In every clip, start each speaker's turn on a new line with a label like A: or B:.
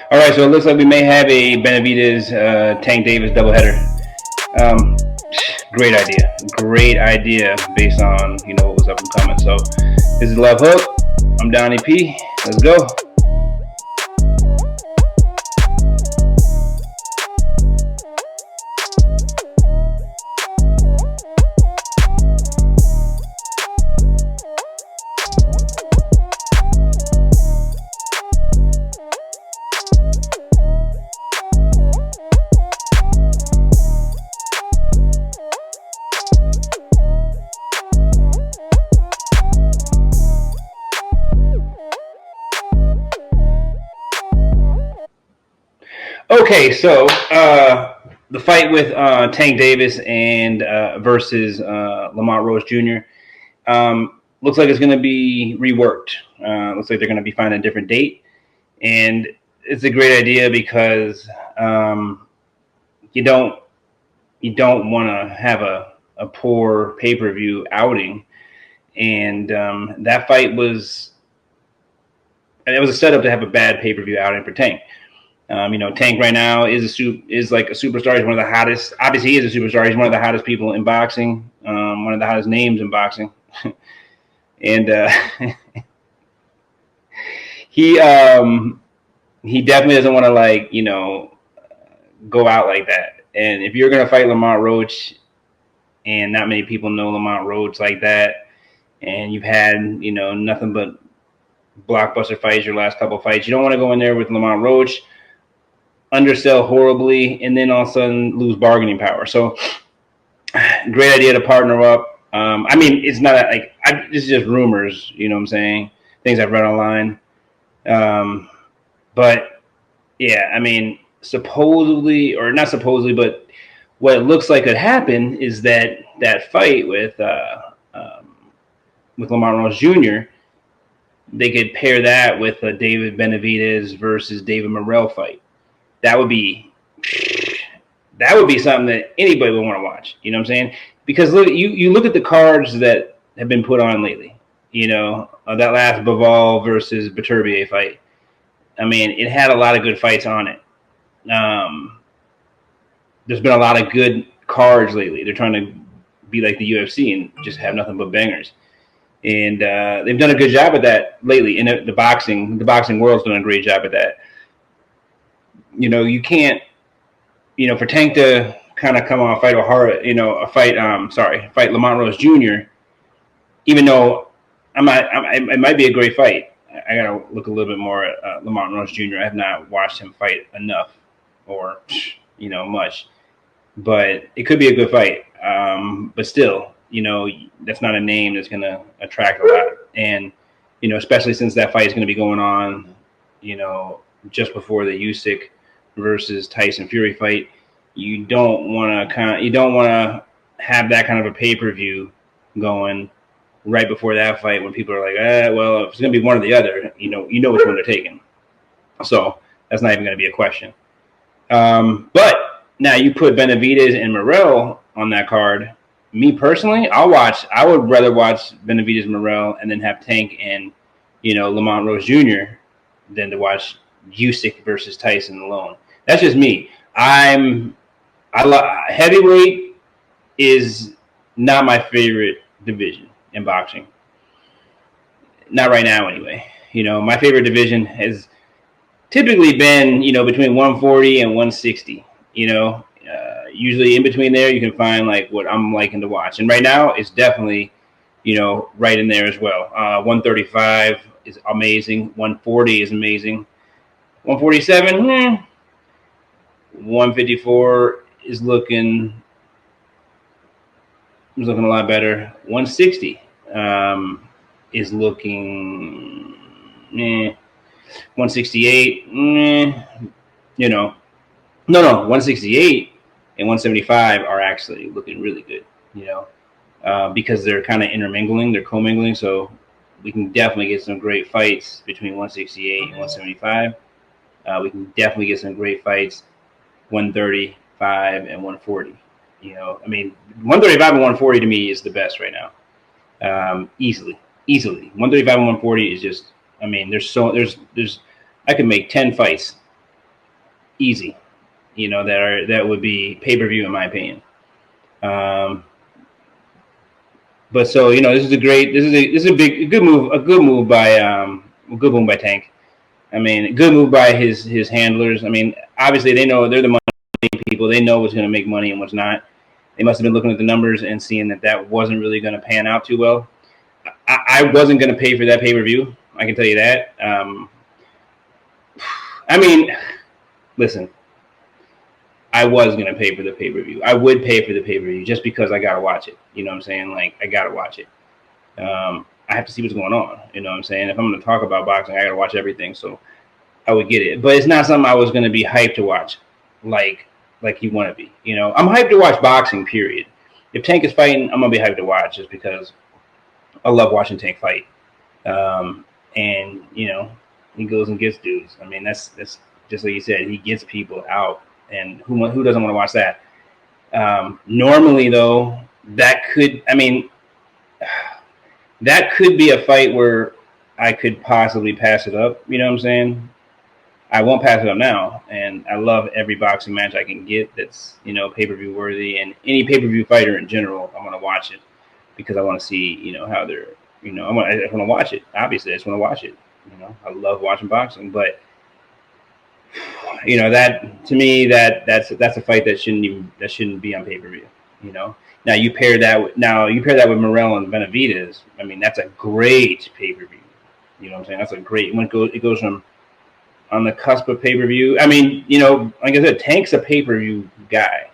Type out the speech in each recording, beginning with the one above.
A: All right, so it looks like we may have a Benavidez Tank Davis doubleheader. Um, Great idea, great idea based on what was up and coming. So this is Love Hook. I'm Donnie P. Let's go. Okay, so the fight with Tank Davis and versus Lamont Roach Jr. Looks like it's going to be reworked. Looks like they're going to be finding a different date, and it's a great idea because you don't want to have a poor pay-per-view outing, and that fight was a setup to have a bad pay-per-view outing for Tank. Tank right now is like a superstar. He's one of the hottest. Obviously, he is a superstar. He's one of the hottest people in boxing. One of the hottest names in boxing, and he definitely doesn't want to go out like that. And if you're gonna fight Lamont Roach, and not many people know Lamont Roach like that, and you've had nothing but blockbuster fights your last couple fights, you don't want to go in there with Lamont Roach, undersell horribly, and then all of a sudden lose bargaining power. So great idea to partner up. It's not this is just rumors, you know what I'm saying? Things I've read online. But yeah, supposedly, or not supposedly, but what it looks like could happen is that fight with Lamont Roach Jr., they could pair that with a David Benavidez versus David Morrell fight. That would be something that anybody would want to watch. You know what I'm saying? Because look, you look at the cards that have been put on lately. That last Bivol versus Beterbiev fight. It had a lot of good fights on it. There's been a lot of good cards lately. They're trying to be like the UFC and just have nothing but bangers. And they've done a good job at that lately. And the boxing world's done a great job at that. You can't, for Tank to kind of come on fight fight Lamont Roach Jr., even though it might be a great fight. I gotta look a little bit more at Lamont Roach Jr. I have not watched him fight enough, or much, but it could be a good fight. But still, that's not a name that's gonna attract a lot, and especially since that fight is gonna be going on, just before the Usyk versus Tyson Fury fight, you don't want to have that kind of a pay-per-view going right before that fight when people are like, well, if it's going to be one or the other, you know which one they're taking. So that's not even going to be a question. But now you put Benavidez and Morrell on that card. Me personally, I would rather watch Benavidez Morrell and then have Tank and Lamont Roach Jr. than to watch Usyk versus Tyson alone. That's just me. Heavyweight is not my favorite division in boxing. Not right now, anyway. My favorite division has typically been, between 140 and 160. Usually in between there, you can find like what I'm liking to watch. And right now, it's definitely, right in there as well. 135 is amazing. 140 is amazing. 147, 154 is looking a lot better. 160 is looking 168. No, 168 and 175 are actually looking really good. Because they're kind of intermingling, they're commingling. So we can definitely get some great fights between 168 and 175. We can definitely get some great fights 135 and 140. 135 and 140 to me is the best right now. Easily. 135 and 140 is just, there's I could make 10 fights easy. That would be pay-per-view in my opinion. But so this is a good move by Tank. I mean, good move by his handlers. I mean, obviously they know they're the money people. They know what's going to make money and what's not. They must have been looking at the numbers and seeing that wasn't really going to pan out too well. I wasn't going to pay for that pay-per-view. I can tell you that. I mean, listen, I was going to pay for the pay-per-view. I would pay for the pay-per-view just because I got to watch it. You know what I'm saying? Like, I got to watch it. I have to see what's going on. You know what I'm saying? If I'm going to talk about boxing, I got to watch everything. So I would get it. But it's not something I was going to be hyped to watch like you want to be. I'm hyped to watch boxing, period. If Tank is fighting, I'm going to be hyped to watch just because I love watching Tank fight. And, he goes and gets dudes. I mean, that's just like you said, he gets people out. And who doesn't want to watch that? Normally, though, that could be a fight where I could possibly pass it up. You know what I'm saying? I won't pass it up now. And I love every boxing match I can get that's, pay-per-view worthy. And any pay-per-view fighter in general, I want to watch it because I want to see, how they're, I want to watch it. Obviously, I just want to watch it. I love watching boxing. But that to me that's a fight that shouldn't be on pay-per-view. Now you pair that with Morrell and Benavidez. I mean, that's a great pay-per-view. You know what I'm saying? That's a great when it goes from on the cusp of pay-per-view. I mean, like I said, Tank's a pay-per-view guy.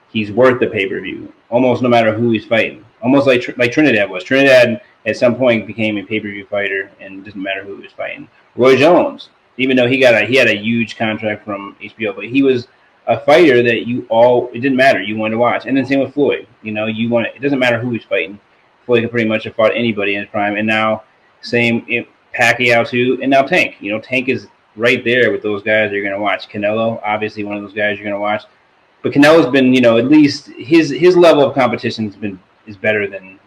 A: He's worth the pay-per-view almost no matter who he's fighting. Almost like Trinidad was. Trinidad at some point became a pay-per-view fighter, and it doesn't matter who he was fighting. Roy Jones, even though he had a huge contract from HBO, but he was a fighter that it didn't matter. You wanted to watch. And then same with Floyd. It doesn't matter who he's fighting. Floyd could pretty much have fought anybody in his prime. And now same Pacquiao too, and now Tank. Tank is right there with those guys you're going to watch. Canelo, obviously one of those guys you're going to watch. But Canelo's been, at least his level of competition is better than,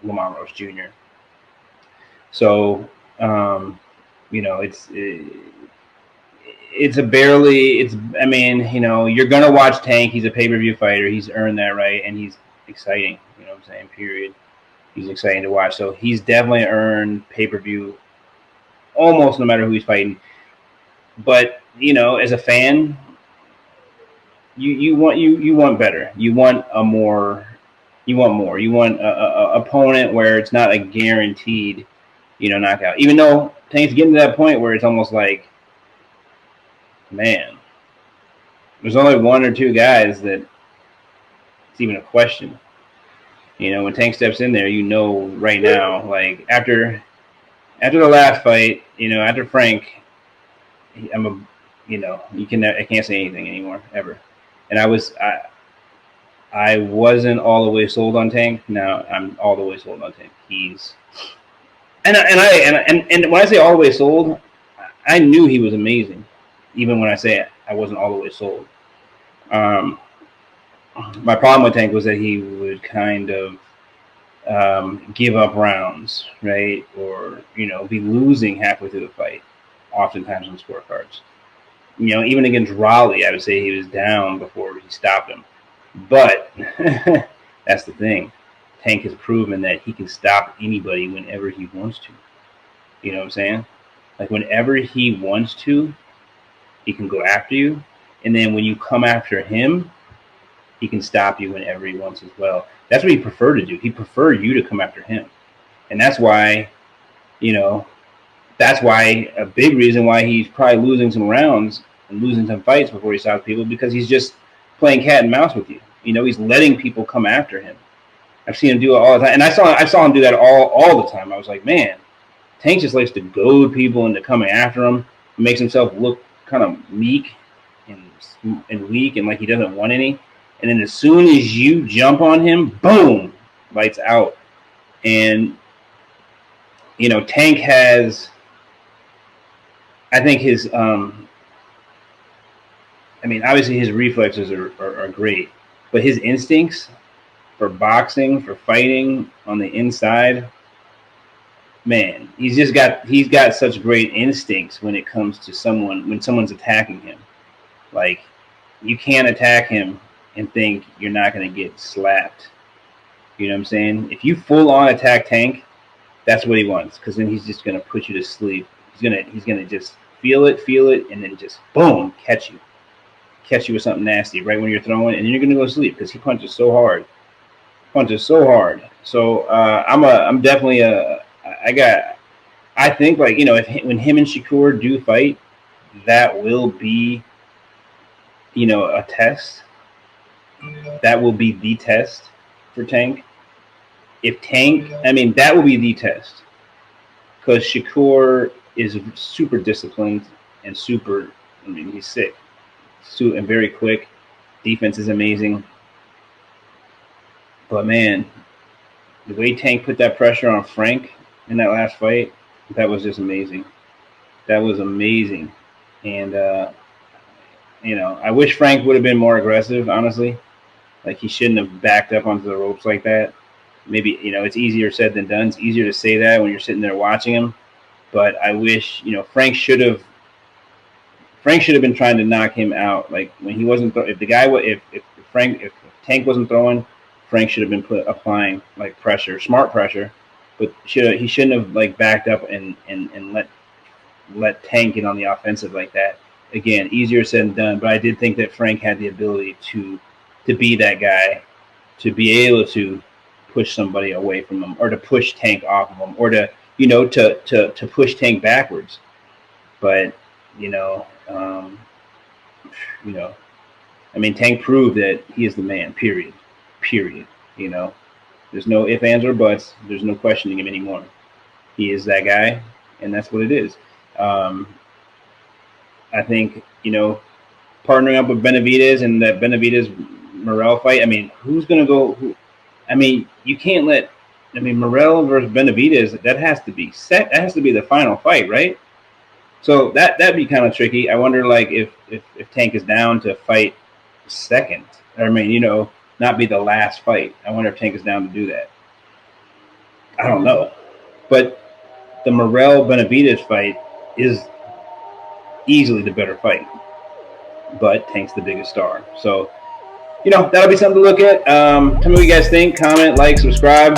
A: Lamont Roach Jr. So, you're going to watch Tank. He's a pay-per-view fighter. He's earned that right, and he's exciting. You know what I'm saying? Period. He's exciting to watch. So he's definitely earned pay-per-view almost no matter who he's fighting. But, as a fan, you want better. You want more. You want a opponent where it's not a guaranteed, knockout. Even though Tank's getting to that point where it's almost like, man, there's only one or two guys that it's even a question. When Tank steps in there, right now, like after the last fight, after Frank, I can't say anything anymore ever. And I wasn't all the way sold on Tank. Now I'm all the way sold on Tank. And when I say all the way sold, I knew he was amazing. Even when I say I wasn't all the way sold. My problem with Tank was that he would kind of give up rounds, right? Or, be losing halfway through the fight, oftentimes on scorecards. Even against Raleigh, I would say he was down before he stopped him. But that's the thing. Tank has proven that he can stop anybody whenever he wants to. You know what I'm saying? Like whenever he wants to, he can go after you. And then when you come after him, he can stop you whenever he wants as well. That's what he preferred to do. He preferred you to come after him. And that's why, that's why a big reason why he's probably losing some rounds and losing some fights before he stops people, because he's just playing cat and mouse with you. He's letting people come after him. I've seen him do it all the time. And I saw him do that all the time. I was like, man, Tank just likes to goad people into coming after him. He makes himself look kind of meek and weak and like he doesn't want any. And then as soon as you jump on him, boom, lights out. And, Tank has, I think his, obviously his reflexes are great, but his instincts for boxing, for fighting on the inside, man, he's got such great instincts when it comes to when someone's attacking him. Like, you can't attack him and think you're not going to get slapped. You know what I'm saying? If you full on attack Tank, that's what he wants, because then he's just going to put you to sleep. He's gonna just feel it, and then just boom, catch you with something nasty right when you're throwing, and then you're going to go to sleep because he punches so hard. So I'm definitely I think, like, when him and Shakur do fight, that will be, a test. That will be the test for Tank. If Tank, I mean, that will be the test, because Shakur is super disciplined and super. I mean, he's sick, and very quick. Defense is amazing. But man, the way Tank put that pressure on Frank in that last fight, that was just amazing. That was amazing. And I wish Frank would have been more aggressive, honestly. Like, he shouldn't have backed up onto the ropes like that. Maybe, it's easier said than done. It's easier to say that when you're sitting there watching him. But I wish, Frank should have been trying to knock him out. Like, when he wasn't, if Tank wasn't throwing, Frank should have been applying like pressure, smart pressure. But he shouldn't have like backed up and let Tank get on the offensive like that. Again, easier said than done. But I did think that Frank had the ability to be that guy, to be able to push somebody away from him, or to push Tank off of him, or to to push Tank backwards. But I mean, Tank proved that he is the man. Period. There's no ifs, ands, or buts. There's no questioning him anymore. He is that guy, and that's what it is. I think, partnering up with Benavidez and that Benavidez-Morrell fight, I mean, who's going to go? I mean, you can't let – I mean, Morrell versus Benavidez, that has to be set. That has to be the final fight, right? So that'd be kind of tricky. I wonder, like, if Tank is down to fight second. I mean, not be the last fight. I wonder if Tank is down to do that. I don't know. But the Morrell-Benavidez fight is easily the better fight. But Tank's the biggest star. So, that'll be something to look at. Tell me what you guys think. Comment, like, subscribe.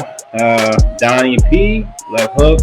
A: Donnie P, left hook.